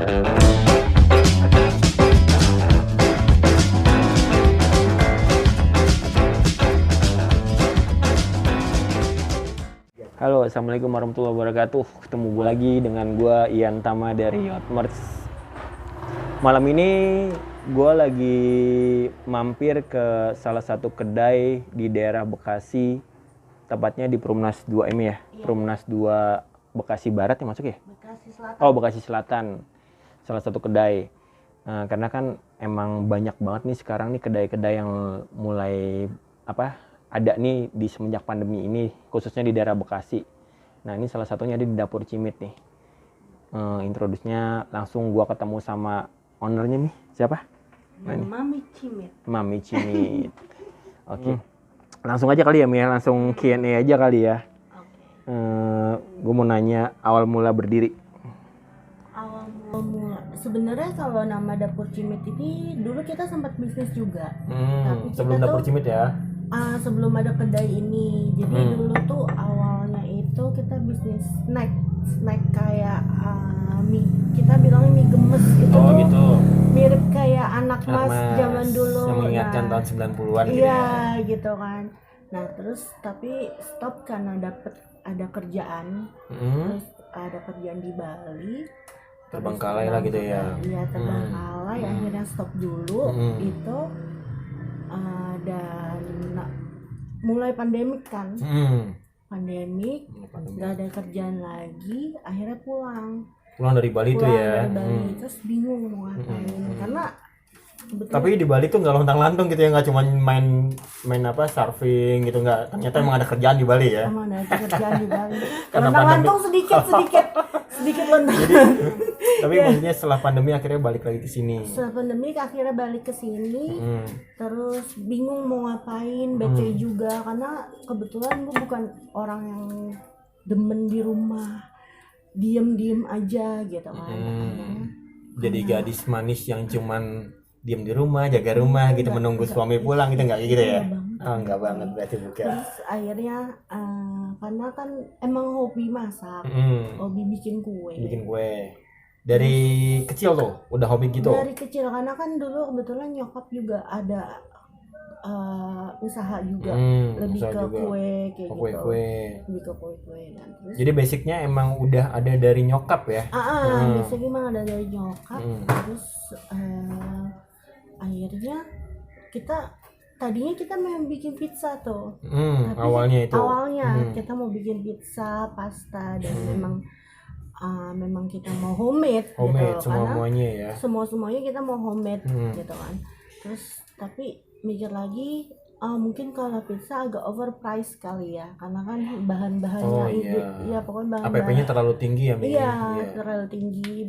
Halo, assalamualaikum warahmatullahi wabarakatuh. Ketemu gue lagi dengan gue Ian Tama dari Yotmerch. Malam ini gue lagi mampir ke salah satu kedai di daerah Bekasi, tepatnya di Perumnas 2M ya. Perumnas 2 Bekasi Barat yang masuk ya? Bekasi Selatan. Oh, Bekasi Selatan. Salah satu kedai. Nah, karena kan emang banyak banget nih sekarang nih kedai-kedai yang mulai ada nih di semenjak pandemi ini, khususnya di daerah Bekasi. Nah, ini salah satunya ada di Dapur Cimit nih. Introduce-nya langsung gua ketemu sama ownernya nih. Siapa? Mami Cimit. Mami Cimit. Oke. Langsung aja kali ya, Mia. Langsung Q&A aja kali ya. Oke. Gue mau nanya awal mula berdiri. Awal mula. Sebenarnya kalau nama Dapur Cimit ini dulu kita sempat bisnis juga. Tapi Sebelum kita Dapur Cimit ya. Sebelum ada kedai ini. Jadi dulu tuh awalnya itu kita bisnis snack kayak mie. Kita bilangnya mie gemes itu tuh Gitu. mirip kayak anak mas zaman dulu. Yang mengingatkan tahun 90-an gitu Iya, ya. gitu kan. Nah, terus tapi stop karena ada kerjaan. Terus ada kerjaan di Bali. Terbengkalai lah gitu ya. Iya, terbengkalai. Akhirnya stop dulu itu. Dan mulai pandemik kan. Pandemik, nggak ada kerjaan lagi. Akhirnya pulang Dari Bali tuh ya. dari Bali. Terus bingung mau ngapain. Karena Tapi di Bali tuh nggak lontang-lantung gitu ya, nggak cuma main surfing gitu, nggak. Ternyata emang ada kerjaan di Bali ya. emang ada kerjaan di Bali. Karena Lontang-lantung sedikit lontang. Tapi maksudnya setelah pandemi akhirnya balik lagi ke sini. Setelah pandemi akhirnya balik ke sini. Terus bingung mau ngapain, bete juga karena kebetulan gue bukan orang yang demen di rumah diem aja gitu kan. Jadi gadis manis yang cuman diem di rumah, jaga rumah gitu, menunggu suami pulang gitu, nggak gitu ya? Nggak banget berarti bukan. Terus akhirnya karena kan emang hobi masak, hobi bikin kue. Dari kecil tuh udah hobi gitu. Dari kecil karena kan dulu kebetulan nyokap juga ada usaha juga, lebih ke kue kayak gitu. Lebih ke kue dan terus. Jadi basicnya emang udah ada dari nyokap ya? Basicnya emang ada dari nyokap. Terus akhirnya tadinya kita mau bikin pizza tuh. Tapi awalnya kita mau bikin pizza, pasta dan memang kita mau homemade gitu, semuanya ya. Semuanya kita mau homemade gitu kan. Terus tapi mikir lagi mungkin kalau pizza agak overpriced kali ya, karena kan bahan-bahannya pokoknya APP-nya terlalu tinggi ya, Mi? Iya, terlalu tinggi.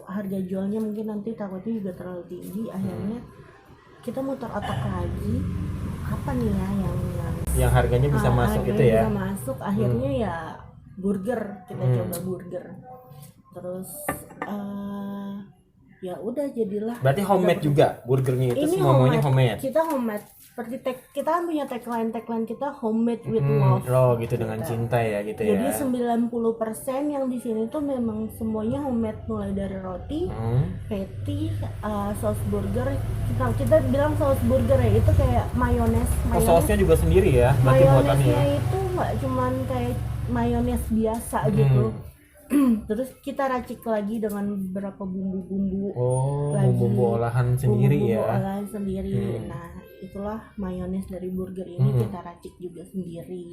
Harga jualnya mungkin nanti takutnya juga terlalu tinggi. Akhirnya kita muter otak lagi, apa nih ya yang harganya bisa masuk gitu ya? Bisa masuk. Akhirnya ya burger, kita coba burger. Terus ya udah jadilah. Berarti homemade juga burgernya itu, semuanya homemade. Kita homemade. Seperti kita kan punya tagline kita homemade with love. Gitu dengan cinta ya gitu ya. Jadi 90% yang di sini tuh memang semuanya homemade, mulai dari roti, patty, saus burger. Kita bilang saus burger ya, itu kayak mayones. Sausnya juga sendiri ya? Mayonesnya itu nggak cuman kayak mayones biasa gitu. Terus kita racik lagi dengan beberapa bumbu-bumbu. Bumbu olahan sendiri ya. Olahan sendiri. Nah, itulah mayones dari burger ini kita racik juga sendiri.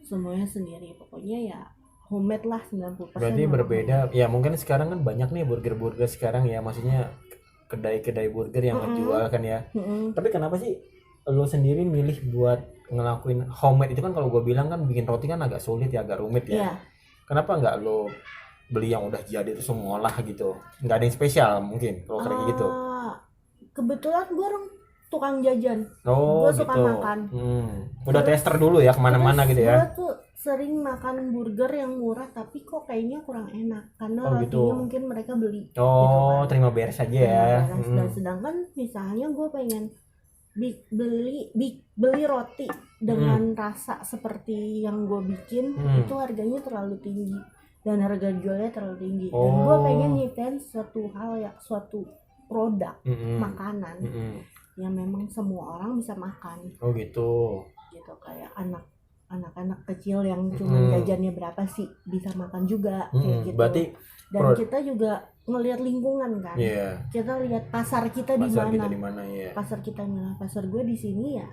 Semuanya sendiri. Pokoknya ya homemade lah 90%. Berarti berbeda. Ya mungkin sekarang kan banyak nih burger sekarang ya, maksudnya kedai-kedai burger yang menjual kan ya. Tapi kenapa sih lo sendiri milih buat ngelakuin homemade itu? Kan kalau gue bilang kan bikin roti kan agak sulit ya, agak rumit ya. Kenapa nggak lo beli yang udah jadi itu semua olah gitu? Nggak ada yang spesial mungkin kalau kayak gitu? Kebetulan gue orang tukang jajan. Gue suka makan. Udah tester dulu ya kemana-mana gitu ya? Gue tuh sering makan burger yang murah tapi kok kayaknya kurang enak karena rotinya mungkin mereka beli. Gitu kan. Terima beres aja ya. Dan sedangkan misalnya gue pengen beli roti dengan rasa seperti yang gue bikin, itu harganya terlalu tinggi. dan harga jualnya terlalu tinggi. Dan gue pengen nyiptain suatu produk makanan yang memang semua orang bisa makan. Oh gitu. Gitu kayak anak-anak kecil yang cuma jajannya berapa sih bisa makan juga kayak gitu. Berarti dan kita juga ngelihat lingkungan kan. Kita lihat pasar kita di mana. Pasar kita nih, pasar gue di sini ya.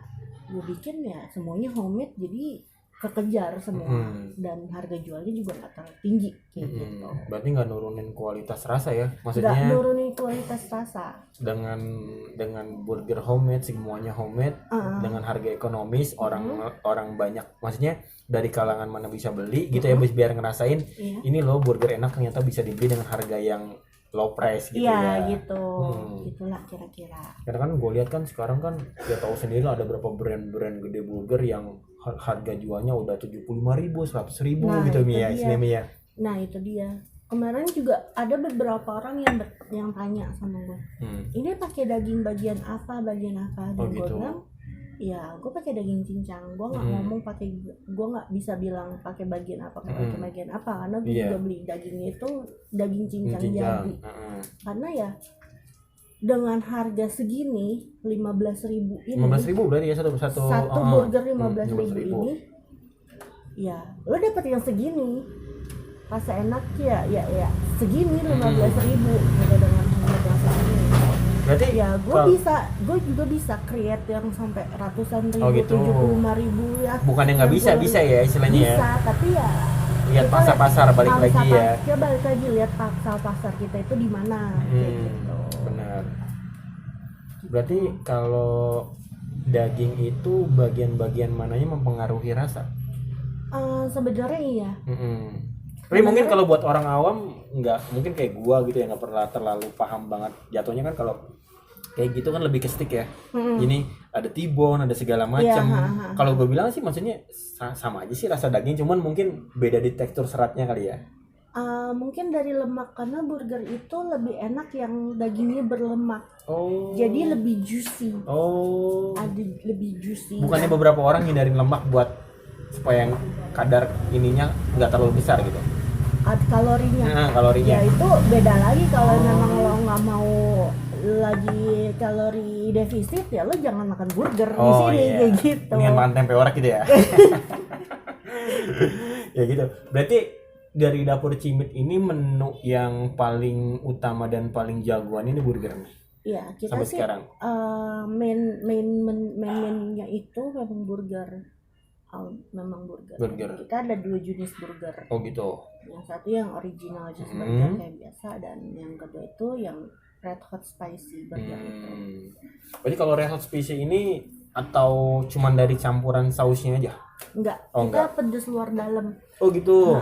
Gue bikin ya semuanya homemade jadi kekejar semua dan harga jualnya juga nggak terlalu tinggi kayak gitu. Berarti nggak nurunin kualitas rasa ya, maksudnya nggak nurunin kualitas rasa dengan burger homemade, semuanya homemade dengan harga ekonomis, orang banyak, maksudnya dari kalangan mana bisa beli gitu ya, biar ngerasain ini loh burger enak ternyata bisa dibeli dengan harga yang low price gitu ya. Iya gitu. Itulah kira-kira. Karena kan gue lihat kan sekarang kan ya tahu sendiri ada berapa brand-brand gede burger yang harga jualnya udah 75.000, 100.000 gitu Mia. Nah itu dia. Kemarin juga ada beberapa orang yang tanya sama gue. Ini pakai daging bagian apa? Dan gue bilang ya gue pakai daging cincang. Gue nggak ngomong gue nggak bisa bilang pakai bagian apa karena gue juga beli dagingnya itu daging cincang. Jadi karena ya dengan harga segini 15.000 ini 15.000 berarti ya satu burger 15.000 ini ya lo dapet yang segini rasa enak ya segini 15.000 gitu dengan harga segini. Berarti ya gue juga bisa create yang sampai ratusan ribu, 75.000 ya. Bukannya nggak bisa ya istilahnya. Bisa, tapi ya lihat pasar balik lagi ya. Kita balik lagi lihat pasar kita itu di mana kayak gitu. Benar. Berarti kalau daging itu bagian-bagian mananya mempengaruhi rasa? Sebenarnya iya. Tapi mungkin kalau buat orang awam nggak, mungkin kayak gua gitu ya nggak pernah terlalu paham banget jatuhnya kan. Kalau kayak gitu kan lebih ke stick ya. Ini ada T-bone, ada segala macam. Kalau gue bilang sih maksudnya sama aja sih rasa daging, cuman mungkin beda di tekstur seratnya kali ya. Mungkin dari lemak, karena burger itu lebih enak yang dagingnya berlemak. Jadi lebih juicy. Ada lebih juicy. Bukannya beberapa orang hindarin lemak buat supaya kadar ininya nggak terlalu besar gitu. Kalorinya. Ya itu beda lagi kalau memang lo nggak mau lagi kalori defisit ya lo jangan makan burger di sini kayak gitu. Mendingan makan tempe orek gitu ya. Ya gitu. Berarti dari dapur Cimit ini menu yang paling utama dan paling jagoan ini burger nih. Iya, kita sampai sih sekarang. Mainnya itu memang burger. Memang burger. Kita ada 2 jenis burger. Oh gitu. Yang satu yang original cheese burger kayak biasa, dan yang kedua itu yang red hot spicy burger itu. Berarti kalau red hot spicy ini atau cuman dari campuran sausnya aja? Enggak. Kita pedes luar dalam. Oh gitu.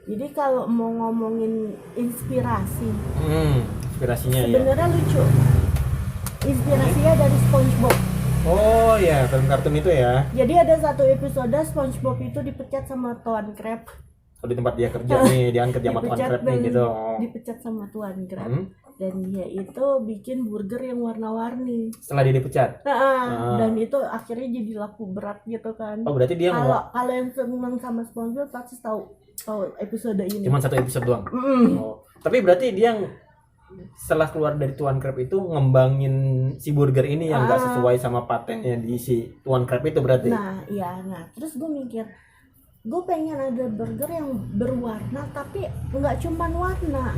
Jadi kalau mau ngomongin inspirasi, inspirasinya sebenarnya lucu. Inspirasinya dari SpongeBob. Oh ya, film kartun itu ya. Jadi ada satu episode SpongeBob itu dipecat sama Tuan Crab. Di tempat dia kerja nih, dia kerja sama Tuan Crab nih gitu. Dipecat sama Tuan Crab. Dan dia itu bikin burger yang warna-warni. Setelah dia dipecat. Dan itu akhirnya jadi laku berat gitu kan. Oh berarti dia kalau yang seneng sama SpongeBob pasti tahu episode ini. Cuma satu episode doang. Tapi berarti dia setelah keluar dari Tuan Crab itu ngembangin si burger ini yang nggak sesuai sama patennya di si Tuan Crab itu berarti. Terus gue mikir, gue pengen ada burger yang berwarna tapi nggak cuman warna.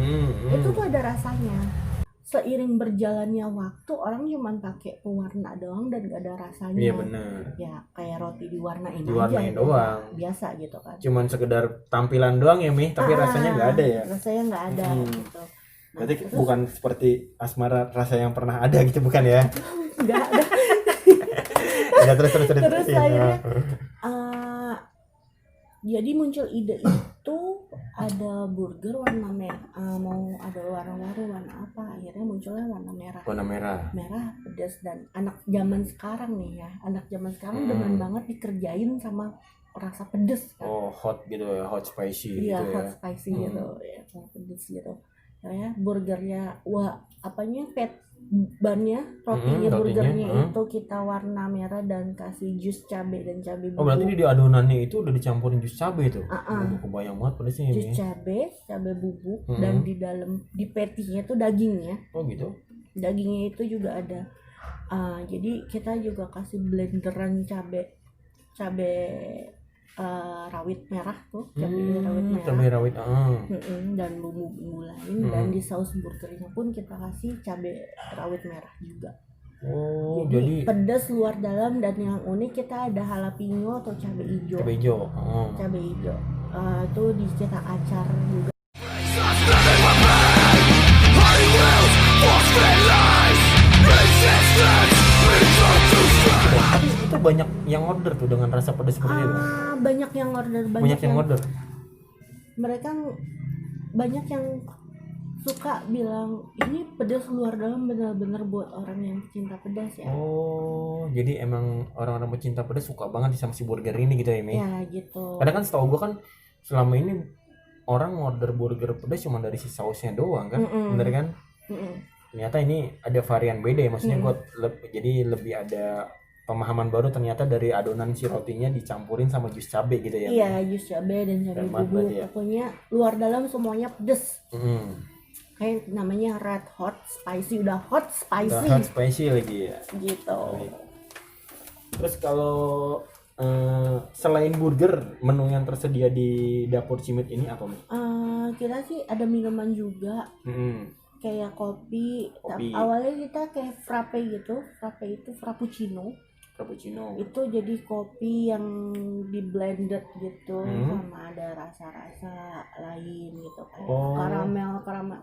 Itu tuh ada rasanya. Seiring berjalannya waktu orang cuman pakai pewarna doang dan gak ada rasanya. Iya benar. Ya kayak roti diwarnain aja doang. Biasa gitu kan. Cuman sekedar tampilan doang ya Mi, tapi rasanya nggak ada ya. Rasanya nggak ada gitu. Berarti bukan seperti asmara rasa yang pernah ada gitu, bukan ya? Nggak ada. Ya, terus akhirnya jadi muncul ide itu, ada burger warna merah, mau ada warna apa, akhirnya munculnya warna merah pedas. Dan anak zaman sekarang nih ya, demen banget dikerjain sama rasa pedas kan? Hot gitu ya, hot spicy iya, gitu hot ya. spicy gitu ya, pedas gitu. ya burgernya apanya bannya rotinya burgernya itu kita warna merah dan kasih jus cabai dan cabai bubuk. Oh berarti di adonannya itu udah dicampurin jus cabai tuh? Kebayang banget pedasnya jus cabai bubuk dan di dalam di patty-nya tuh dagingnya. Oh gitu. Dagingnya itu juga ada. Jadi kita juga kasih blenderan cabai rawit merah tuh, cabai rawit dan bumbu lain dan di saus burgernya pun kita kasih cabai rawit merah juga. Oh jadi pedas luar dalam, dan yang unik kita ada jalapeno atau cabai hijau. Cabai hijau itu kita acar juga. Tapi itu banyak yang order tuh dengan rasa pedas seperti itu. Banyak yang order. Mereka banyak yang suka bilang ini pedas luar dalam, benar-benar buat orang yang cinta pedas ya. Oh, jadi emang orang-orang pecinta pedas suka banget sama si burger ini gitu ya, Mi? Ya gitu. Kadang kan setahu gua kan selama ini orang order burger pedas cuma dari si sausnya doang kan, bener kan? Ternyata ini ada varian beda ya, maksudnya gua jadi lebih ada pemahaman baru, ternyata dari adonan si rotinya dicampurin sama jus cabai gitu ya. Iya, jus cabai dan cabai bubuk ya. Pokoknya luar dalam semuanya pedes. Kayak namanya red hot spicy, udah hot spicy lagi ya gitu. Terus kalau selain burger, menu yang tersedia di dapur Cimit ini apa nih? Kita sih ada minuman juga, kayak kopi. Awalnya kita kayak frappe gitu. Frappe itu frappuccino itu jadi kopi yang di blended gitu, sama ada rasa-rasa lain gitu, kayak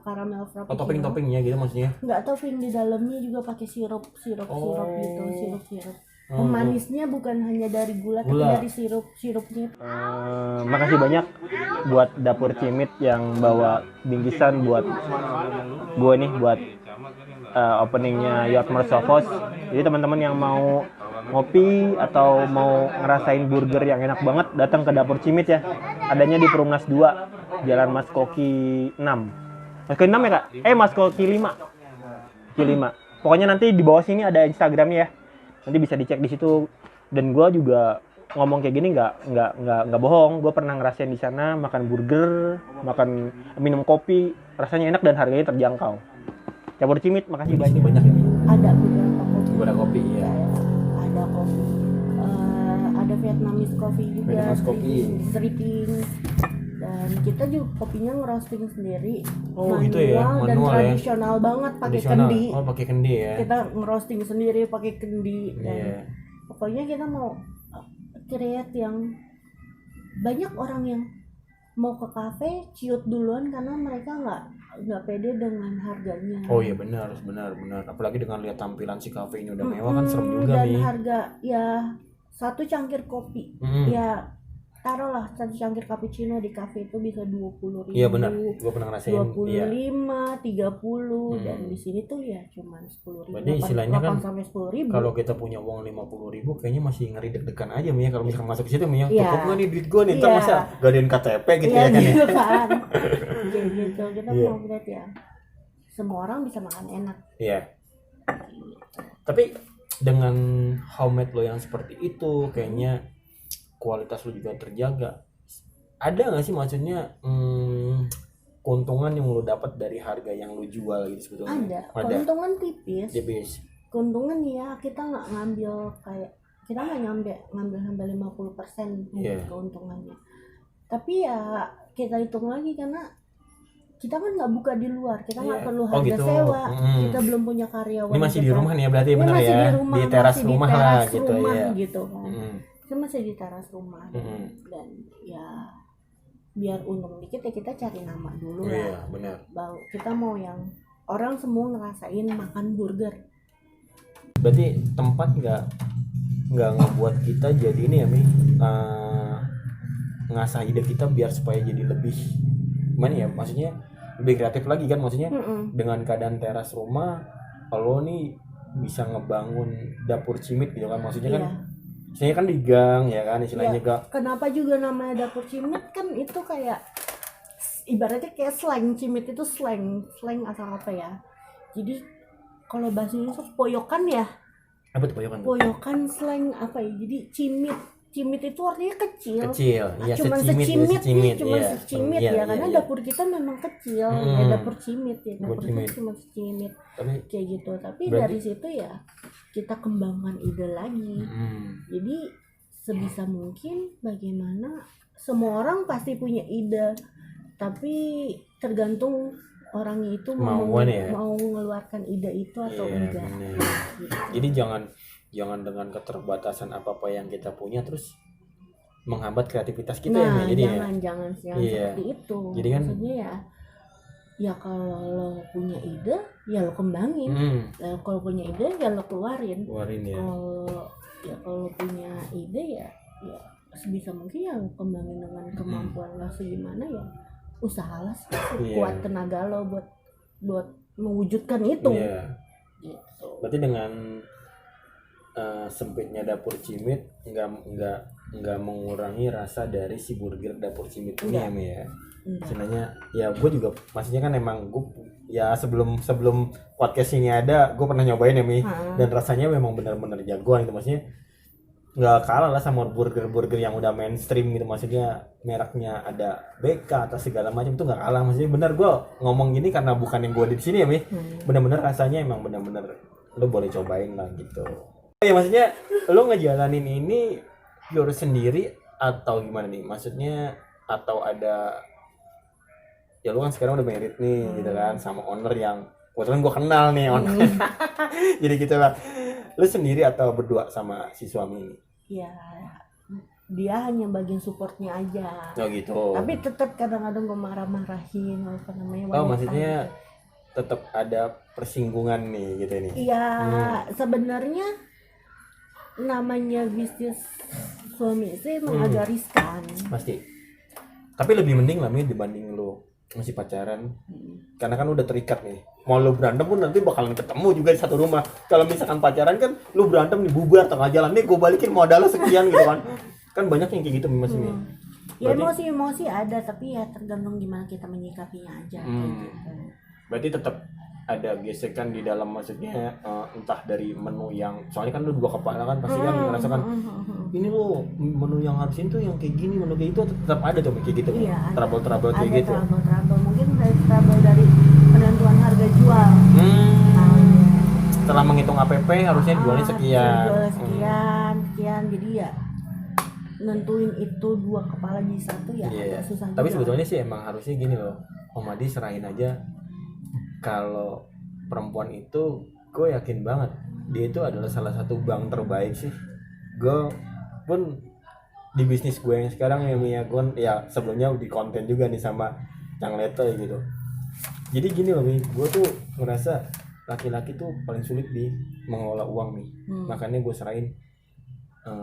karamel frappuccino. Topping-toppingnya gitu maksudnya? Nggak, topping di dalamnya juga pakai sirup gitu, sirup. Pemanisnya bukan hanya dari gula. Tapi dari sirupnya. Makasih banyak buat dapur Cimit yang bawa bingkisan buat gue nih, buat openingnya Yotmer Sofos. Jadi teman-teman yang mau ngopi atau mau ngerasain burger yang enak banget, datang ke dapur Cimit ya. Adanya di Perumnas 2, Jalan Mas Koki 6. Mas Koki 6 ya, Kak? Mas Koki 5. Pokoknya nanti di bawah sini ada Instagramnya ya. Nanti bisa dicek di situ. Dan gue juga ngomong kayak gini nggak bohong. Gue pernah ngerasain di sana makan burger, minum kopi, rasanya enak dan harganya terjangkau. Dapur Cimit, makasih banyak ini. Ada beberapa kopi ya. Ada kopi, ada Vietnamese coffee juga, dripping, dan kita juga kopinya ngerosting sendiri, manual dan tradisional banget, pakai kendi. Pakai kendi ya. Kita ngerosting sendiri pakai kendi, dan pokoknya kita mau create yang banyak orang yang mau ke kafe ciut duluan karena mereka nggak pede dengan harganya. Oh iya benar. Apalagi dengan lihat tampilan si kafe ini udah mewah kan, serem juga dan nih. Dan harga ya satu cangkir kopi ya taruhlah satu cangkir cappuccino di kafe itu bisa 20.000. Iya benar, gue pernah ngerasain. 25, 30 dan di sini tuh ya cuman 10.000. Berarti istilahnya kan sampai 10.000. Kalau kita punya uang 50.000 kayaknya masih ngeri deg-degan aja Mia kalau misalkan masuk ke situ Mia. Cukup nggak nih duit gue nih, ntar masa gadein KTP gitu ya kan gitu ya. Kan. Gitu kita mau lihat ya semua orang bisa makan enak. Iya. Tapi dengan homemade lo yang seperti itu kayaknya kualitas lo juga terjaga. Ada nggak sih maksudnya keuntungan yang lo dapat dari harga yang lo jual gitu sebetulnya? Ada. Keuntungan tipis. Keuntungan ya kita nggak ngambil sampai 50% keuntungannya. Tapi ya kita hitung lagi karena kita kan nggak buka di luar, kita nggak perlu harga sewa, kita belum punya karyawan. Ini masih di rumah nih ya berarti benar ya? Di teras rumah lah gitu ya. Gitu kan. Kita masih di teras rumah dan ya biar untung dikit ya kita cari nama dulu lah. Iya benar. Kita mau yang orang semua ngerasain makan burger. Berarti tempat nggak ngebuat kita jadi ini ya Mi, ngasah ide kita biar supaya jadi lebih gimana ya, maksudnya lebih kreatif lagi kan, maksudnya dengan keadaan teras rumah kalau nih bisa ngebangun dapur Cimit gitu kan, maksudnya kan istilahnya kan di gang ya kan istilahnya. Kenapa juga namanya dapur Cimit kan itu kayak ibaratnya kayak slang, cimit itu slang atau apa ya. Jadi kalau bahasa Indonesia poyokan ya. Apa tuh poyokan? Poyokan slang apa ya? Jadi cimit itu artinya kecil. Iya, Cuman secimit iya, karena iya. dapur kita memang kecil, ya dapur cimit ya. Dapur cimit. kita cuma secimit. Tapi Kayak gitu. Tapi berarti- dari situ ya kita kembangkan ide lagi. Jadi sebisa mungkin bagaimana semua orang pasti punya ide, tapi tergantung orangnya itu mau Kemauan ya? mengeluarkan ide itu atau Iya, enggak. bener. Gitu. Jadi jangan dengan keterbatasan apa yang kita punya terus menghambat kreativitas kita ya, Nah, Mi? Jadi ya. jangan Iya. seperti itu. Jadi kan- maksudnya ya kalau lo punya ide ya lo kembangin. Kalau punya ide ya lo keluarin. Keluarin ya. Kalau punya ide ya sebisa mungkin ya lo kembangin dengan kemampuan lo segimana ya. Usahalah Iya. kuat tenaga lo buat mewujudkan itu. Iya. Gitu. Berarti dengan sempitnya dapur cimit nggak mengurangi rasa dari si burger dapur cimit ini ya, Mi ya. Sebenarnya ya gue juga maksudnya kan emang gue ya sebelum podcast ini ada gue pernah nyobain ya, Mi, dan rasanya memang benar-benar jagoan gitu, maksudnya nggak kalah lah sama burger yang udah mainstream gitu, maksudnya mereknya ada BK atau segala macam itu nggak kalah, maksudnya bener gue ngomong gini karena bukan yang gue di sini ya, Mi. Bener-bener rasanya emang bener-bener lo boleh cobain lah gitu. Ya maksudnya lo ngejalanin ini pure sendiri atau gimana nih, maksudnya atau ada ya lo kan sekarang udah married nih gitu kan sama owner yang kebetulan gue kenal nih owner. Jadi gitu lah, lo sendiri atau berdua sama si suami ini? Ya dia hanya bagian supportnya aja. Oh gitu. Tapi tetap kadang-kadang gue marah-marahin apa namanya. Oh wanita maksudnya gitu. tetap ada persinggungan nih gitu nih. Iya, sebenarnya namanya bisnis suami istri emang agak riskan. Pasti. Tapi lebih mending lah, Mi, dibanding lo masih pacaran. Karena kan udah terikat nih. Mau lo berantem pun nanti bakalan ketemu juga di satu rumah. Kalau misalkan pacaran kan lo berantem nih bubar tengah jalan nih, gue balikin modalnya sekian gitu kan. Kan banyak yang kayak gitu Mi, masih Mi. Ya Berarti- emosi ada, tapi ya tergantung gimana kita menyikapinya aja kayak gitu. Berarti tetap ada gesekan di dalam, maksudnya entah dari menu yang soalnya kan lu dua kepala kan pasti kan merasakan ini lo menu yang harus itu yang kayak gini, menu kayak itu tetap ada tuh kayak gitu. Iya, ada. Trouble kayak Ada gitu. trouble mungkin trouble dari penentuan harga jual. Setelah menghitung APP harusnya jualnya sekian. Jualnya sekian, jadi ya nentuin itu dua kepala jadi satu ya Iya. agak susah Tapi juga. sebetulnya sih emang harusnya gini loh, Om Adi serahin aja. Kalau perempuan itu, gue yakin banget dia itu adalah salah satu bank terbaik sih. Gue pun di bisnis gue yang sekarang ya, Mia, gue ya sebelumnya di konten juga nih sama Cang Leto ya gitu. Jadi gini loh, Mi, gue tuh ngerasa laki-laki tuh paling sulit di mengelola uang nih. Makanya gue serahin,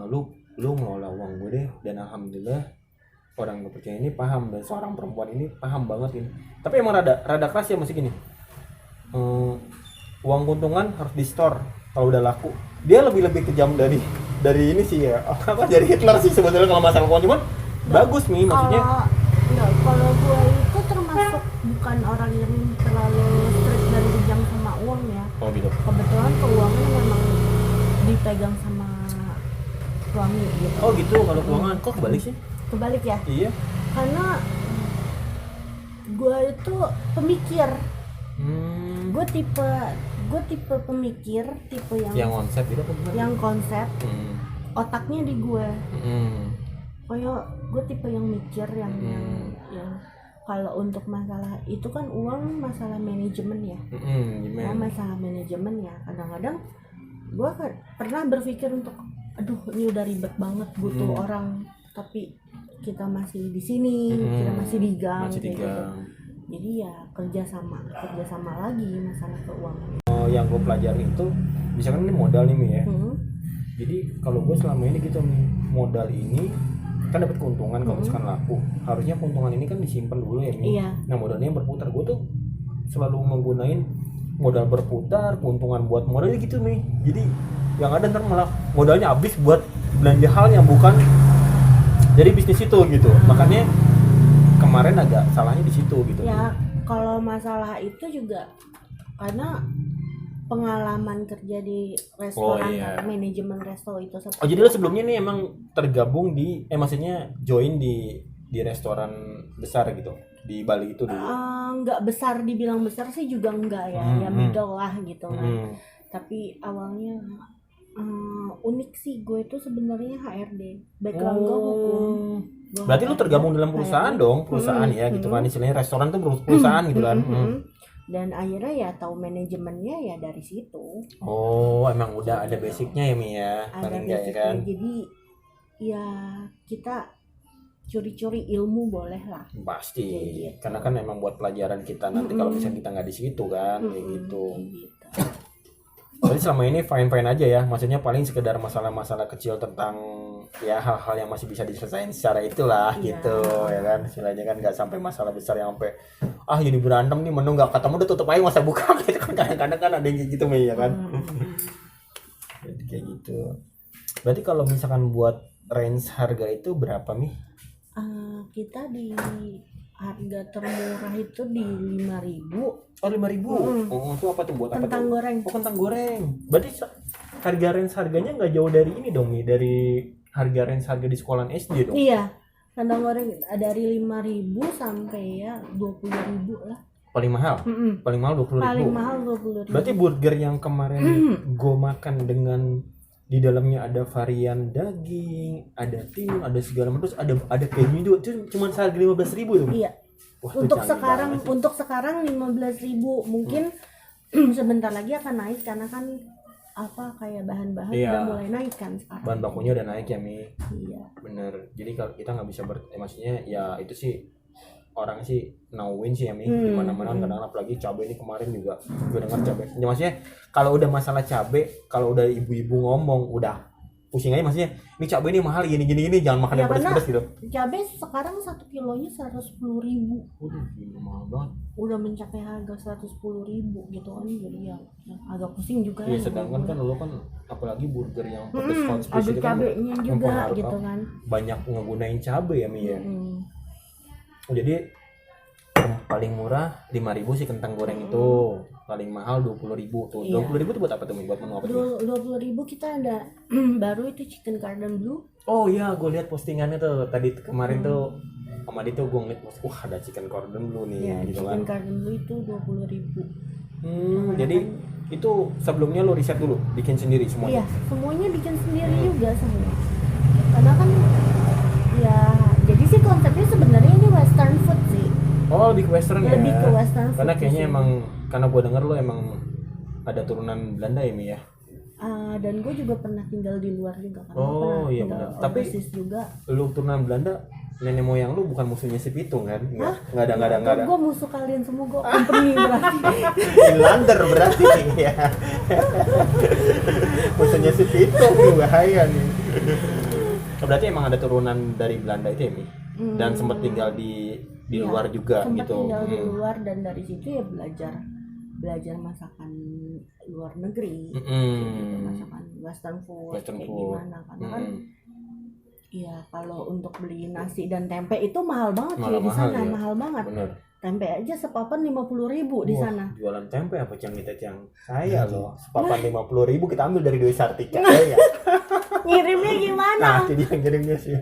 lu ngelola uang gue deh, dan alhamdulillah orang gue percaya ini paham, dan seorang perempuan ini paham banget ini. Tapi emang rada keras ya masih gini. Uang keuntungan harus di store kalau udah laku. Dia lebih kejam dari ini sih ya. Apa dari Hitler sih sebetulnya kalau masalah uang, cuman bagus nih maksudnya. Kalau gue itu termasuk bukan orang yang terlalu strict dan kejam sama uang ya. Oh gitu. Kebetulan keuangan memang dipegang sama suami gitu. Oh gitu, kalau keuangan kok kebalik sih? Kebalik ya, Iya. karena gue itu pemikir. Gue tipe pemikir, tipe Yang konsep gitu apa gimana? yang konsep, otaknya di gue. Kayak gue tipe yang mikir yang kalau untuk masalah itu kan uang masalah manajemen ya. Gimana? Masalah manajemen ya. Kadang-kadang gue pernah berpikir untuk aduh ini udah ribet banget butuh orang, tapi kita masih di sini, kita masih di gang. Masih kayak tiga. gitu. Jadi ya kerjasama lagi masalah keuangan. Yang gue pelajari itu, misalkan ini modal nih, Mi ya. Jadi kalau gue selama ini gitu, Mi, modal ini kan dapat keuntungan kalau misalkan laku. Harusnya keuntungan ini kan disimpan dulu ya, Mi. Iya. Nah modalnya yang berputar, gue tuh selalu menggunain modal berputar, keuntungan buat modal gitu, Mi. Jadi yang ada ntar malah modalnya habis buat belanja hal yang bukan dari bisnis itu gitu. Makanya kemarin agak salahnya di situ gitu. Ya kalau masalah itu juga karena pengalaman kerja di restoran, iya. manajemen resto itu seperti Oh jadi lo sebelumnya nih emang tergabung di maksudnya join di restoran besar gitu di Bali itu dulu. nggak besar, dibilang besar sih juga enggak ya, ya middle lah gitu kan. Tapi awalnya unik sih, gue itu sebenarnya HRD, background gue hukum. Gua Berarti lu HRD, tergabung dalam perusahaan HRD. dong, perusahaan ya gitu kan, istilahnya restoran tuh perusahaan gitu kan. Dan akhirnya ya tahu manajemennya ya dari situ. Oh emang udah ada basicnya ya Mi ya, Ada paling nggak ya basicnya, kan. jadi ya kita curi-curi ilmu boleh lah. Pasti, Kayak gitu. karena kan emang buat pelajaran kita nanti kalau misalnya kita nggak di situ kan, kayak gitu. Kayak gitu. Jadi selama ini fine aja ya, maksudnya paling sekedar masalah-masalah kecil tentang ya hal-hal yang masih bisa diselesaikan secara itulah gitu ya kan, istilahnya kan nggak sampai masalah besar yang sampai jadi berantem nih menu nggak ketemu udah tutup aja masa buka gitu kan, kadang-kadang kan ada yang kayak gitu Mi ya kan. Jadi kayak gitu. Berarti kalau misalkan buat range harga itu berapa Mi? Kita di harga termurah itu di 5.000. Oh 5.000. Oh itu apa tuh, buat apa Kentang tuh? goreng. Oh kentang goreng. Berarti harga range harganya nggak jauh dari ini dong Mi, dari harga range harga di sekolahan SD dong. Iya, kentang goreng dari 5.000 sampai ya 20.000 lah. Paling mahal? Paling mahal 20.000. Paling mahal 20.000. Berarti burger yang kemarin gue makan dengan di dalamnya ada varian daging, ada timun, ada segala macam, terus ada keju juga, itu cuma seharga 15.000 tuh. Iya. Wah, itu Untuk canggih sekarang 15.000, mungkin sebentar lagi akan naik karena kan kayak bahan-bahan Iya. udah mulai naik kan sekarang. bahan bakunya udah naik ya Mi. Iya. Bener. Jadi kalau kita nggak bisa maksudnya ya itu sih orang sih nauin sih ya Mi, di mana-mana kadang apalagi cabai ini kemarin juga gue dengar cabai. Ya, maksudnya kalau udah masalah cabai, kalau udah ibu-ibu ngomong udah pusing aja, maksudnya ini cabai ini mahal gini jangan makan Ya, yang pedas-pedas gitu. Cabai sekarang 1 kilonya 110.000. Udah gila mahal banget. Udah mencapai harga 110.000 gitu kan, jadi ya agak pusing juga. Iya, sedangkan kan lo kan apalagi burger yang pedas ada spicy itu kan cabenya juga mempengaruhi gitu kan. banyak ngegunain cabai ya Mi ya. Jadi yang paling murah 5.000 sih kentang goreng itu, paling mahal 20.000 tuh. Iya. 20.000 tuh buat apa tuh Mi? Buat menu apa tuh? 20.000 kita ada baru itu chicken cordon bleu. Oh iya, gue lihat postingannya tuh tadi kemarin tuh sama dia tuh gue ngeliat, wah ada chicken cordon bleu nih Ya, gitu chicken kan. cordon bleu itu 20.000. Jadi itu sebelumnya lo riset dulu, bikin sendiri semuanya. Iya, semuanya bikin sendiri juga semua. Karena kan ya jadi sih konsepnya sebenarnya ini western food sih. Oh lebih ke western ya. Lebih ke western food Karena kayaknya sih. emang karena gue denger lo emang ada turunan Belanda ya Mi ya. Dan gue juga pernah tinggal di luar juga kan. Oh, Pernah iya tinggal benar. Tapi overseas juga. Lu turunan Belanda, nenek moyang lu bukan musuhnya si Pitung kan? Nggak ada. Gue musuh kalian semua, gue company berarti. Finlander berarti ya. Musuhnya si Pitung nih, bahaya nih. Berarti emang ada turunan dari Belanda itu ya Mi? Dan sempat tinggal di Iya, luar juga sempat gitu. tinggal di luar dan dari situ ya belajar masakan luar negeri, gitu, masakan western food Western kayak food. gimana, karena kan ya kalau untuk beli nasi dan tempe itu mahal banget Mahal- ya di mahal sana, ya. mahal banget. Bener. Tempe aja sepapan 50.000 di Wah, sana. jualan tempe apa Cang yang saya loh. Sepapan 50.000 kita ambil dari Dewi Sartika ya. Ngirimnya gimana? Nah, jadi yang kirimnya sih.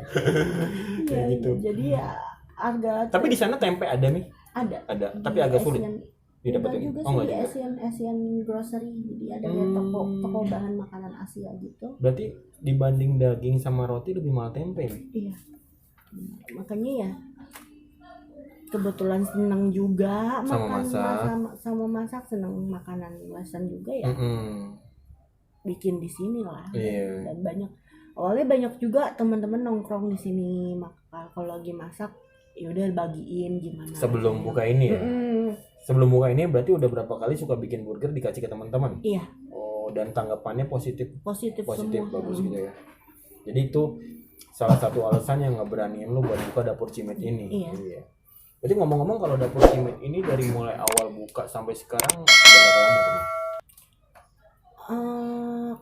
Kayak gitu. Jadi ya harga Tapi di sana tempe ada nih? ada. Ada, tapi Di agak sulit Asian. didapetin. Juga Oh sih enggak di juga. Asian grocery, jadi ada kayak toko bahan makanan Asia gitu. Berarti dibanding daging sama roti lebih mahal tempe nih. Iya. Makanya ya kebetulan senang juga Sama masak. sama masak, senang makanan western juga ya. Bikin di sini lah. Iya. Dan awalnya banyak juga teman-teman nongkrong di sini, maka kalau lagi masak ya udah bagiin gimana. Sebelum buka ini ya. Sebelum buka ini berarti udah berapa kali suka bikin burger dikasih ke teman-teman? Iya, Oh, dan tanggapannya positif positif semua. bagus gitu ya. Jadi itu salah satu alasan yang ngeberaniin lu buat buka dapur Cimit ini. Iya. Jadi ngomong-ngomong kalau dapur Cimit ini dari mulai awal buka sampai sekarang udah berapa lama tuh?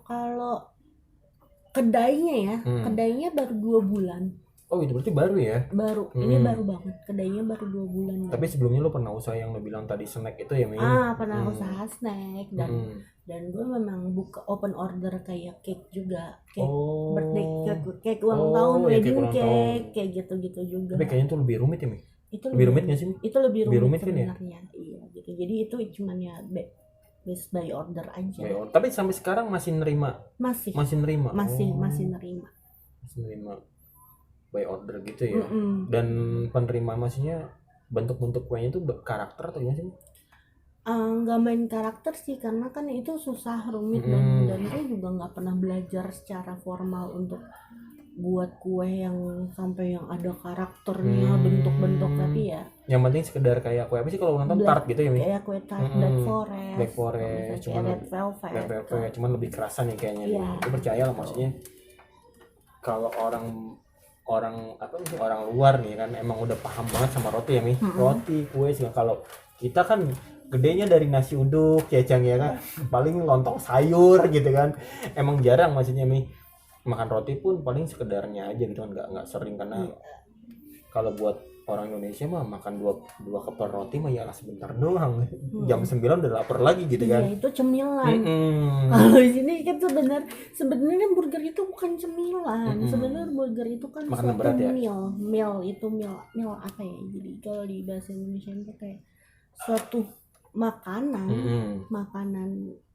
Kalau kedainya ya, kedainya baru 2 bulan. Oh itu berarti baru ya. Baru, ini baru banget, kedainya baru 2 bulan. Tapi sebelumnya lo pernah usaha yang lo bilang tadi snack itu ya Mi? Pernah usaha snack dan gue memang buka open order kayak cake juga, cake birthday, cake ulang tahun, wedding cake, kayak gitu-gitu juga. Tapi kayaknya tuh lebih rumit ya Mi? Itu lebih rumit nggak sih Mi? Itu lebih rumit kan ya? sebenarnya. Iya gitu. Jadi itu cuman ya based by order aja. Tapi sampai sekarang masih nerima? Masih nerima? Masih nerima. Masih nerima by order gitu ya. Dan penerimaan maksudnya bentuk-bentuk kuenya itu karakter atau gimana sih? Nggak main karakter sih, karena kan itu susah, rumit, dan gue juga nggak pernah belajar secara formal untuk buat kue yang sampai yang ada karakternya, bentuk-bentuk. Tapi ya yang penting sekedar kayak kue apa sih kalau nonton tart gitu ya Mi? kayak kue tart, black forest, cuman red velvet, cuman lebih kerasan ya kayaknya. Itu percaya lah, maksudnya kalau orang luar nih kan emang udah paham banget sama roti ya Mi. Roti, kue sih. Kalau kita kan gedenya dari nasi uduk ya Cang ya kan, paling lontong sayur gitu kan, emang jarang maksudnya Mi makan roti pun paling sekedarnya aja gitu kan, nggak sering. Karena kalau buat orang Indonesia mah makan dua kepal roti mah ya sebentar doang, jam 9 udah lapar lagi gitu kan. Iya, itu cemilan. Kalau di sini kan sebenarnya burger itu bukan cemilan. Sebenarnya burger itu kan makanan suatu berat ya? meal apa ya? Jadi kalau di bahasa Indonesia itu kayak suatu makanan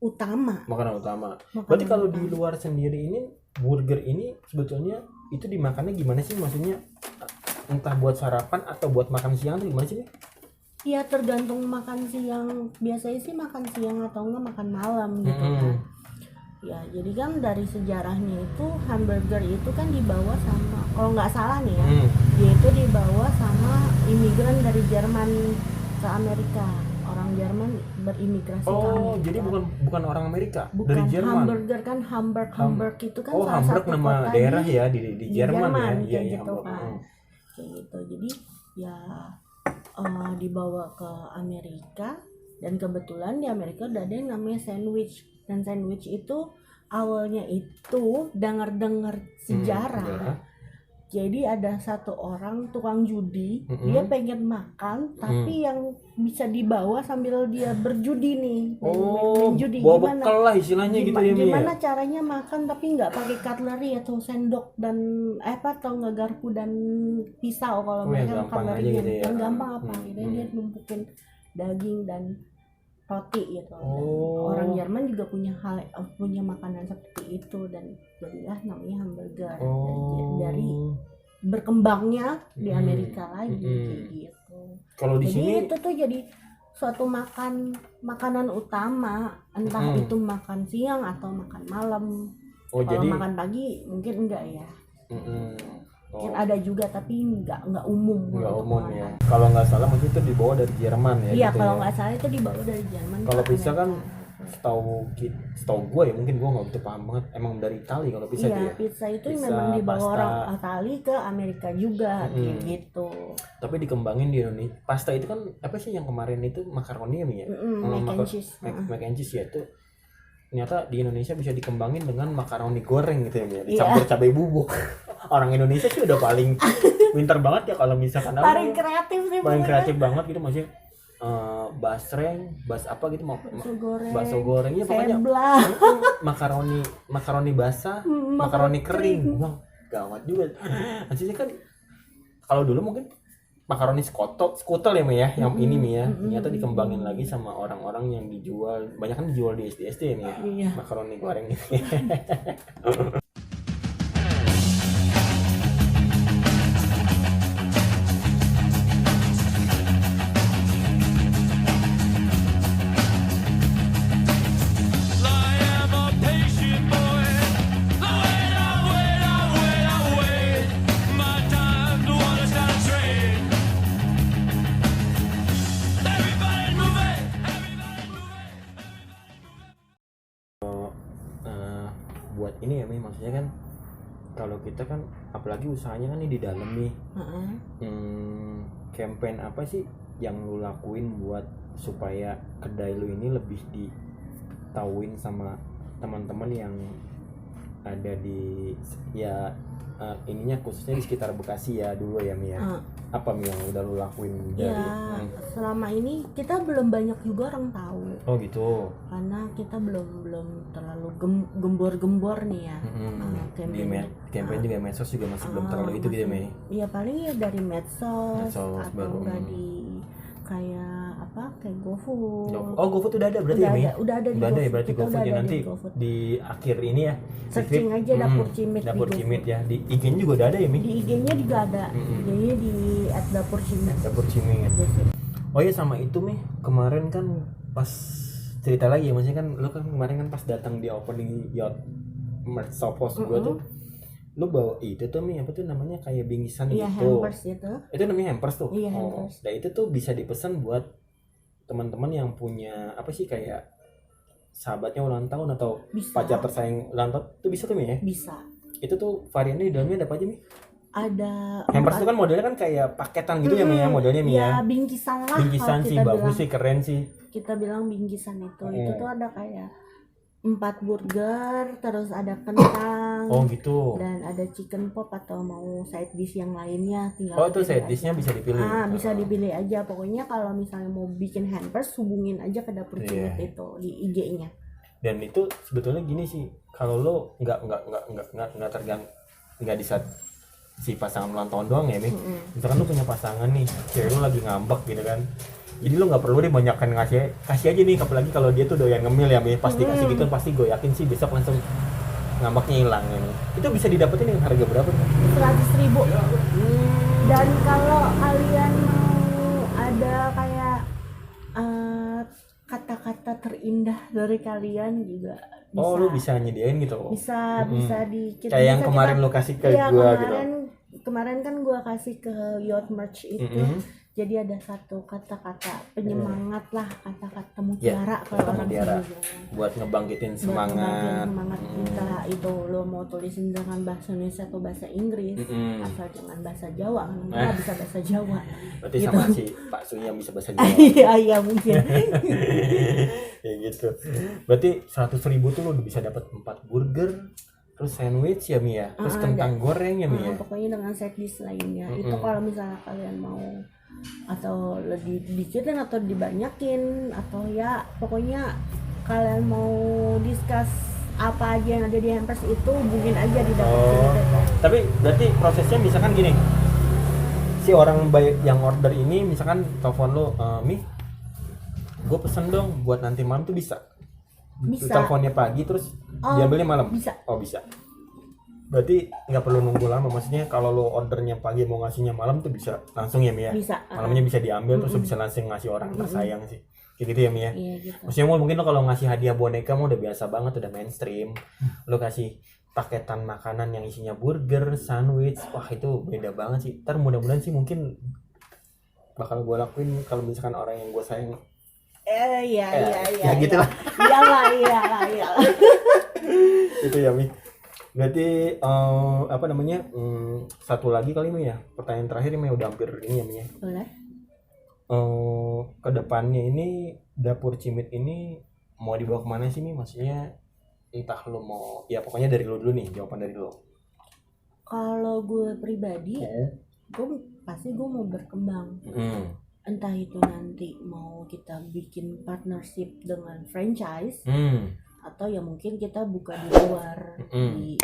utama. Berarti kalau di luar sendiri ini burger ini sebetulnya itu dimakannya gimana sih, maksudnya entah buat sarapan atau buat makan siang tuh gimana sih? Iya, tergantung makan siang. Biasanya sih makan siang atau enggak makan malam gitu kan. Ya, jadi kan dari sejarahnya itu hamburger itu kan dibawa sama, kalau nggak salah nih ya, dia itu dibawa sama imigran dari Jerman ke Amerika. Orang Jerman berimigrasi ke Amerika. Jadi bukan orang Amerika, bukan, dari Jerman. Hamburger kan Hamburg itu kan salah Hamburg satu nama kota daerah ya di Jerman ya. kayak Iya, gitu kan. Kayak gitu. Jadi ya dibawa ke Amerika, dan kebetulan di Amerika udah ada yang namanya sandwich, dan sandwich itu awalnya itu dengar sejarah. Jadi ada satu orang tukang judi, dia pengen makan tapi yang bisa dibawa sambil dia berjudi nih, main judi. Bawa bekal lah istilahnya gitu ya. Gimana caranya makan tapi nggak pakai cutlery atau sendok dan atau nggak garpu dan pisau kalau mereka cutlery gitu ya. Yang gampang apa? Dia numpukin daging dan roti gitu. Orang Jerman juga punya makanan seperti itu, dan jadilah namanya hamburger. Dari berkembangnya di Amerika lagi kayak gitu. Kalau di sini itu tuh jadi suatu makanan utama, entah itu makan siang atau makan malam. Kalau jadi makan pagi mungkin enggak ya. Mungkin ada juga tapi nggak umum. Nggak umum ya. Kalau nggak salah mungkin itu dibawa dari Jerman ya. Iya, gitu kalau nggak salah itu dibawa dari Jerman. Kalau pizza kan setahu gue ya, mungkin gue nggak begitu paham banget, emang dari Itali kalau pizza dia. Iya, pizza itu memang dibawa orang Itali ke Amerika juga kayak gitu. Tapi dikembangin di Indonesia. Pasta itu kan apa sih yang kemarin itu makaroni ya? Mac and cheese ya itu. Ternyata di Indonesia bisa dikembangin dengan makaroni goreng gitu ya, dicampur cabai bubuk. Orang Indonesia sih udah paling pintar banget ya kalau misalkan paling kreatif sih, paling kreatif banget gitu, maksudnya basreng, apa gitu, bakso gorengnya pokoknya makaroni basah, makaroni kering. Bang, gawat juga. Maksudnya kan kalau dulu mungkin makaroni skutel ya Mi ya, yang ini Mi ya, ternyata dikembangin lagi sama orang-orang yang dijual, banyak kan dijual di SD ini ya, makaroni goreng ini. Buat ini ya Mi, maksudnya kan kalau kita kan apalagi usahanya kan ini di dalam nih, campaign apa sih yang lu lakuin buat supaya kedai lu ini lebih ditauin sama teman-teman yang ada di ya ininya khususnya di sekitar Bekasi ya dulu ya Mi ya. Apa Mi yang udah lu lakuin dari? Ya, selama ini kita belum banyak juga orang tahu. Oh gitu. Karena kita belum terlalu gembor-gembor nih ya. Campaign juga medsos juga masih belum terlalu itu gitu ya Mi. Iya paling ya dari medsos atau baru. enggak di kayak GoFood. Oh GoFood udah ada berarti ya Mi? Udah ada ya berarti GoFood ya nanti di akhir ini ya. Searching aja dapur cimit dapur di cimit ya, di IG-nya juga udah ada ya Mi? Di IG-nya juga ada. IG-nya di @dapur cimit. Dapur cimit. Oh iya sama itu Mi, kemarin kan pas cerita lagi ya, maksudnya kan lu kan kemarin kan pas datang di opening yacht merch Sopos gua tuh lu bawa itu tuh Mi, apa tuh namanya kayak bingkisan iya, gitu. Hampers itu. Itu namanya hampers tuh. Iya, hampers. Nah itu tuh bisa dipesan buat teman-teman yang punya apa sih kayak sahabatnya ulang tahun atau Bisa. pacar tersayang ulang tahun tuh bisa tuh Mi ya? Bisa. Itu tuh variannya di dalamnya ada apa aja Mi? Ada hampers itu kan modelnya kan kayak paketan gitu ya Mi ya modelnya Mi ya. Bingkisan lah. Bingkisan sih bagus sih, keren sih. Kita bilang bingkisan itu. Itu tuh ada kayak 4 burger, terus ada kentang. Oh gitu. Dan ada chicken pop atau mau side dish yang lainnya tinggal. Oh itu side dishnya bisa dipilih. Bisa dipilih aja. Pokoknya kalau misalnya mau bikin hampers hubungin aja ke dapur cimit itu di IG-nya. Dan itu sebetulnya gini sih, kalau lo nggak tergantung nggak di saat si pasangan ulang tahun doang ya Mi. Misalkan lo punya pasangan nih, cewek lo lagi ngambek gitu kan. Jadi lo nggak perlu deh banyakkan kasih aja nih, apalagi kalau dia tuh doyan ngemil ya Mi, pasti kasih gitu pasti gue yakin sih besok langsung ngambeknya hilang ini. Itu bisa didapetin dengan harga berapa? 100.000. Dan kalau kalian mau ada kayak kata-kata terindah dari kalian juga bisa. Oh lu bisa nyediain gitu? Bisa di kita. Kayak yang kemarin lo kasih ke gue gitu. Kemarin kan gue kasih ke Yacht Merch itu. Jadi ada satu kata-kata penyemangat lah, kata-kata mutiara kalau orang mutiara buat ngebangkitin semangat. Entah itu lo mau tulisin dengan bahasa Indonesia atau bahasa Inggris, asal dengan bahasa Jawa, nggak bisa bahasa Jawa. Berarti gitu. sama si Pak Su yang bisa bahasa Jawa. Iya mungkin. Kayak gitu. Berarti 100.000 tuh lo bisa dapat 4 burger, terus sandwich ya Mi ya, terus kentang goreng ya Mi ya. Pokoknya dengan side dish lainnya. Itu kalau misalnya kalian mau atau lebih dikitin atau dibanyakin atau ya pokoknya kalian mau discuss apa aja yang ada di hampers itu hubungin aja di dapur cimit. Tapi berarti prosesnya misalkan gini, si orang baik yang order ini misalkan telepon lo, Mi gue pesen dong buat nanti malam tuh bisa. Teleponnya pagi terus diambilnya malam. Bisa. Oh bisa. Berarti nggak perlu nunggu lama, maksudnya kalau lo ordernya pagi mau ngasihnya malam tuh bisa langsung ya Mi ya? Bisa. Malamnya bisa diambil terus bisa langsung ngasih orang tersayang sih. Kayak gitu ya Mi ya? Iya gitu. Maksudnya mungkin lo kalau ngasih hadiah boneka mau udah biasa banget, udah mainstream. Lo kasih paketan makanan yang isinya burger, sandwich, wah itu beda banget sih. Ntar mudah-mudahan sih mungkin bakal gue lakuin kalau misalkan orang yang gue sayang. Iya. Ya gitu lah. Iyalah. Itu ya Mi. Berarti apa namanya satu lagi kali Mi ya, pertanyaan terakhir Mi, udah hampir ini ya Mi ya. Boleh. Kedepannya ini dapur cimit ini mau dibawa kemana sih Mi? Maksudnya entah lo mau, ya pokoknya dari lo dulu nih, jawaban dari lo. Kalau gue pribadi, gue mau berkembang. Entah itu nanti mau kita bikin partnership dengan franchise. Atau ya mungkin kita buka di luar di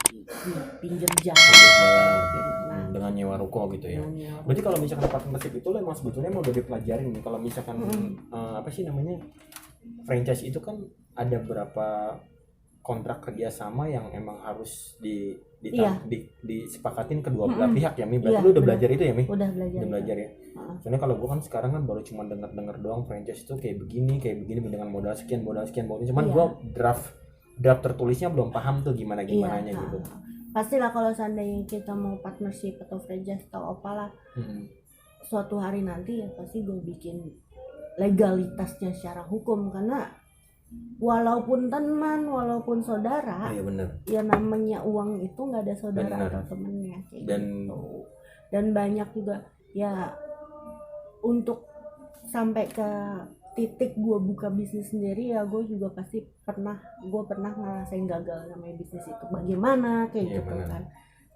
pinggir jalan dengan nyewa ruko gitu ya. Berarti kalau misalkan partnership itu lo emang sebetulnya mau udah dipelajarin nih. Kalau misalkan apa sih namanya franchise itu kan ada berapa kontrak kerjasama yang emang harus disepakatin kedua belah pihak ya Mi. Berarti lo udah belajar itu ya Mi? Udah belajar ya. Soalnya kalau gue kan sekarang kan baru cuma denger doang franchise itu kayak begini dengan modal sekian. Cuman gue draft tertulisnya belum paham tuh gimana gitu. Pastilah kalau seandainya kita mau partnership atau franchise atau apalah, suatu hari nanti ya pasti gue bikin legalitasnya secara hukum, karena walaupun teman, walaupun saudara, ya namanya uang itu nggak ada saudara atau temennya kayak gitu. Dan banyak juga ya untuk sampai ke titik gue buka bisnis sendiri ya gue juga pasti pernah ngerasain gagal namanya bisnis itu bagaimana kayak gitu kan.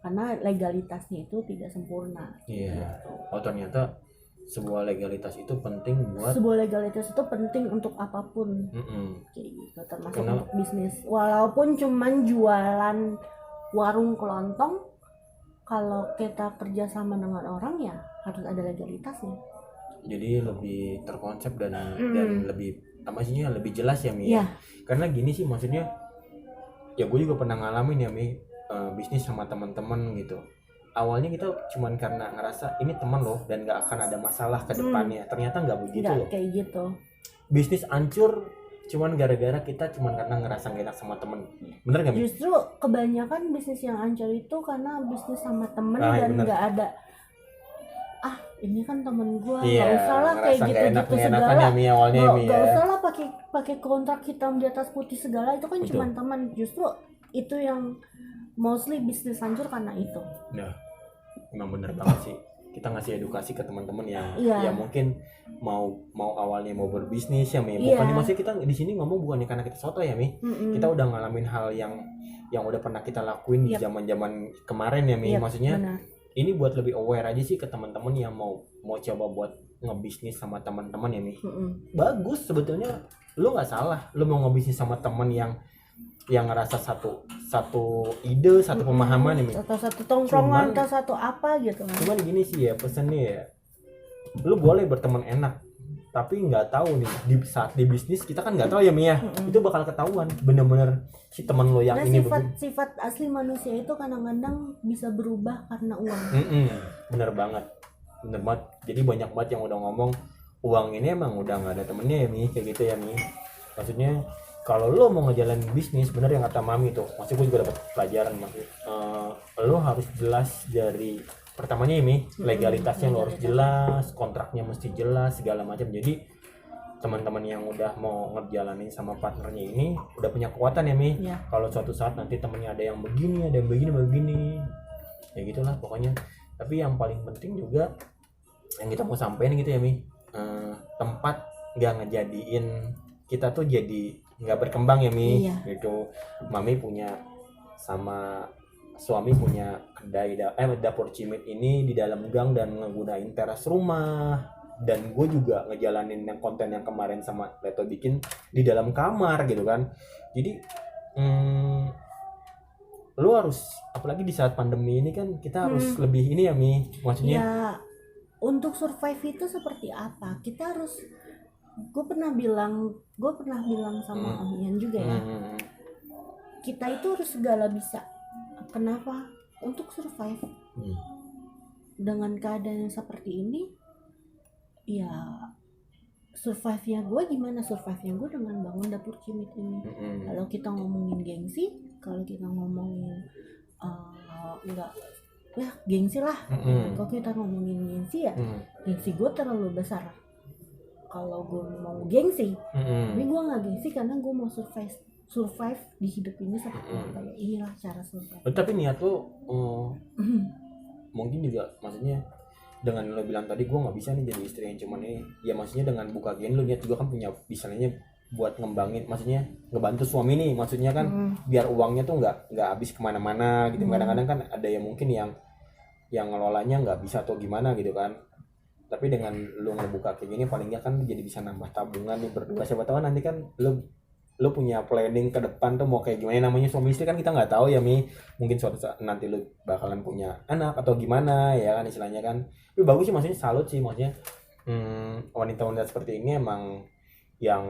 karena legalitasnya itu tidak sempurna. Iya. Oh ternyata sebuah legalitas itu penting buat Sebuah legalitas itu penting untuk apapun, kayak gitu, termasuk Kenapa? untuk bisnis. Walaupun cuman jualan warung kelontong, kalau kita kerja sama dengan orang ya harus ada legalitasnya. jadi lebih terkonsep dan lebih maksudnya lebih jelas ya Mi. Iya. Karena gini sih maksudnya ya gue juga pernah ngalamin ya Mi, bisnis sama teman-teman gitu. Awalnya kita cuman karena ngerasa ini teman loh dan nggak akan ada masalah ke depannya. Ternyata nggak begitu Nggak loh. kayak gitu. Bisnis hancur cuman gara-gara kita cuman karena ngerasa gak enak sama temen. Bener gak Mi? Justru kebanyakan bisnis yang hancur itu karena bisnis sama temen Ah, iya dan bener. nggak ada ini kan temen gua, Iya, nggak usah lah kayak ngerasa gitu gak gitu enak segala, enakan ya Mi awalnya ya Mi nggak ya. usah lah pakai kontrak hitam di atas putih segala, itu kan Betul. cuma teman. Justru itu yang mostly bisnis hancur karena itu. Nah, emang bener banget sih. Kita ngasih edukasi ke teman-teman yang Iya. ya mungkin mau awalnya mau berbisnis ya Mi. Iya. Bukan maksudnya kita di sini ngomong bukan karena kita soto ya Mi. Mm-mm. Kita udah ngalamin hal yang udah pernah kita lakuin di Yap. zaman-zaman kemarin ya Mi. Yap, Maksudnya benar. ini buat lebih aware aja sih ke teman-teman yang mau coba buat ngebisnis sama teman-teman ya Mi. Mm-mm. Bagus sebetulnya, lu nggak salah lu mau ngebisnis sama teman yang ngerasa satu ide, satu pemahaman ya Mi. Atau satu tongkrongan Cuman- atau satu apa gitu kan. Cuman gini sih ya pesannya ya, lu boleh berteman enak, tapi nggak tahu nih di saat di bisnis kita kan nggak tahu ya Mia, itu bakal ketahuan bener-bener si teman lo yang Nah, ini sifat asli manusia itu kadang-kadang bisa berubah karena uang. bener banget. Jadi banyak banget yang udah ngomong uang ini emang udah nggak ada temennya ya Mi, kayak gitu ya Mi. Maksudnya kalau lo mau ngejalanin bisnis, bener yang kata Mami tuh, maksud gue juga dapat pelajaran maksud, lo harus jelas dari pertamanya ini legalitasnya lo harus jelas, kontraknya mesti jelas segala macam. Jadi teman-teman yang udah mau ngejalanin sama partnernya ini udah punya kekuatan ya Mi. Iya. Kalau suatu saat nanti temennya ada yang begini, ada yang begini, ya gitulah pokoknya. Tapi yang paling penting juga yang kita mau sampein gitu ya Mi, tempat nggak ngejadiin kita tuh jadi nggak berkembang ya Mi. Iya. Gitu. Mami punya sama suami punya kedai dapur cimit ini di dalam gang dan ngegunain teras rumah, dan gue juga ngejalanin yang konten yang kemarin sama Leto bikin di dalam kamar gitu kan. Jadi lu harus, apalagi di saat pandemi ini kan kita harus lebih ini ya Mi, maksudnya Ya, untuk survive itu seperti apa? Kita harus, gue pernah bilang sama Om Ian juga ya. Kita itu harus segala bisa. Kenapa? Untuk survive. Dengan keadaan yang seperti ini, ya survive-nya gue gimana? Survive-nya gue dengan bangun dapur cimit ini. Kalau kita ngomongin gengsi, kalau kita ngomongin enggak, ya gengsi lah. Kalau kita ngomongin gengsi ya, gengsi gue terlalu besar. Kalau gue mau gengsi, tapi gue nggak gengsi karena gue mau survive di hidup ini seperti apa ya. Inilah cara survive. Tapi niat lu mungkin juga maksudnya dengan lo bilang tadi gue nggak bisa nih jadi istri yang cuman ini, ya maksudnya dengan buka gini lu niat juga kan punya misalnya buat ngembangin, maksudnya ngebantu suami nih, maksudnya kan biar uangnya tuh nggak habis kemana-mana gitu. Kadang-kadang kan ada yang mungkin yang ngelolanya nggak bisa atau gimana gitu kan. Tapi dengan lu ngebuka kayak gini paling nggak kan jadi bisa nambah tabungan nih berdua. Siapa tahu nanti kan lu punya planning ke depan tuh mau kayak gimana, namanya suami istri kan kita nggak tahu ya Mi. Mungkin suatu saat nanti lu bakalan punya anak atau gimana ya kan istilahnya kan. Tapi bagus sih, maksudnya salut sih, maksudnya wanita-wanita seperti ini emang yang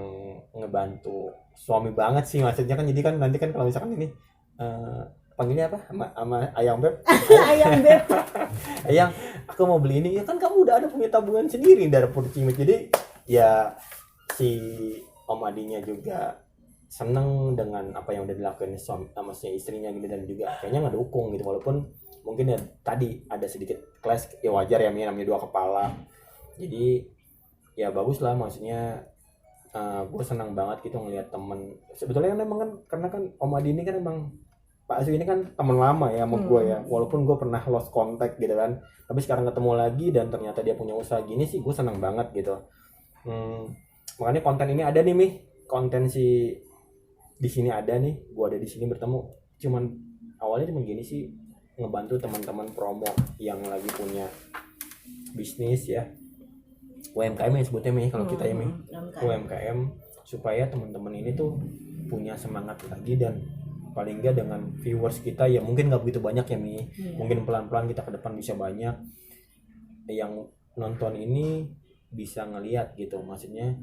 ngebantu suami banget sih maksudnya kan. Jadi kan nanti kan kalau misalkan ini panggilnya apa sama ayang beb Ayam beb. ayang aku mau beli ini, ya kan kamu udah ada punya tabungan sendiri dari dapur cimit. Jadi ya si Om Adinya juga seneng dengan apa yang udah dilakuin sama si istrinya gitu, dan juga kayaknya ngedukung gitu, walaupun mungkin ya tadi ada sedikit clash, ya wajar ya Mi, namanya dua kepala. Jadi ya bagus lah, maksudnya gue senang banget gitu ngelihat temen. Sebetulnya kan emang kan karena kan Om Adi ini kan emang Pak Azu ini kan teman lama ya sama gue ya, walaupun gue pernah lost contact gitu kan, tapi sekarang ketemu lagi dan ternyata dia punya usaha gini sih, gue senang banget gitu. Makanya konten ini ada nih Mi, konten di sini ada nih, gue ada di sini bertemu. Awalnya cuma gini sih, ngebantu teman-teman promo yang lagi punya bisnis ya, UMKM ya sebutnya Mi kalau kita ya Mi, UMKM, supaya teman-teman ini tuh punya semangat lagi, dan paling enggak dengan viewers kita ya mungkin nggak begitu banyak ya Mi, mungkin pelan-pelan kita ke depan bisa banyak yang nonton ini, bisa ngelihat gitu, maksudnya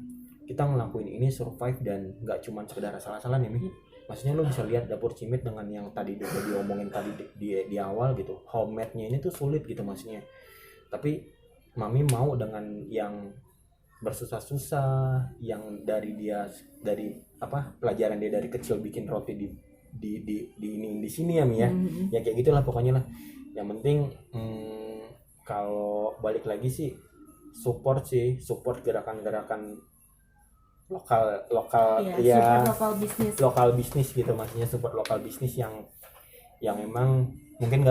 kita ngelakuin ini survive dan nggak cuma sekedar asal-asalan ya Mi. Maksudnya lo bisa lihat Dapur Cimit dengan yang tadi udah diomongin tadi di awal gitu, homemade-nya ini tuh sulit gitu maksudnya, tapi Mami mau dengan yang bersusah-susah, yang dari pelajaran dia dari kecil bikin roti di sini ya Mi ya. Ya kayak gitulah pokoknya lah. Yang penting kalau balik lagi sih support gerakan-gerakan lokal ya, lokal bisnis gitu, maksudnya support lokal bisnis yang emang mungkin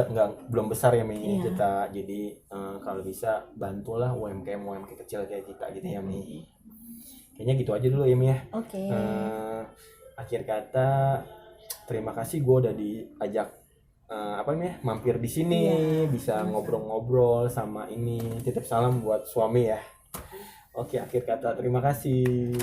belum besar ya Mi kita, jadi kalau bisa bantulah UMKM kecil kayak kita gitu ya Mi. Kayaknya gitu aja dulu ya Mi ya. Akhir kata terima kasih gue udah diajak mampir di sini, bisa ngobrol-ngobrol sama ini. Titip salam buat suami ya. Oke, akhir kata terima kasih.